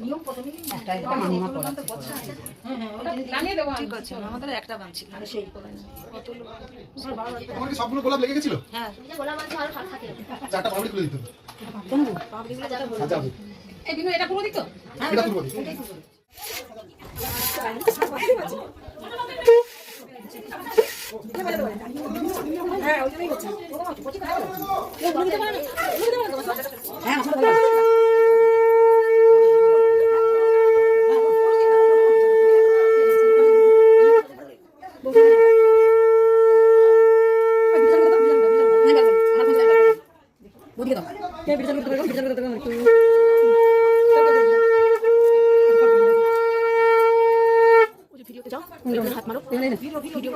নিয়ম প্রথমে একটাই মামিমা পড়াচ্ছে। ঠিক আছে, আমাদের একটা বান ছিল সেই তোমার কি সবগুলো গোলাপ লেগে গেছিল? হ্যাঁ, গোলাপ আছে আর থাকে চারটা পাবলিক খুলে দিত। কোন পাবলিক কথা বলে আচ্ছা এই বিনু এটা পুরো দিত। হ্যাঁ, এটা পুরো দিত। হ্যাঁ, ওইটাই হচ্ছে। হ্যাঁ, হাত মারো ভিডিও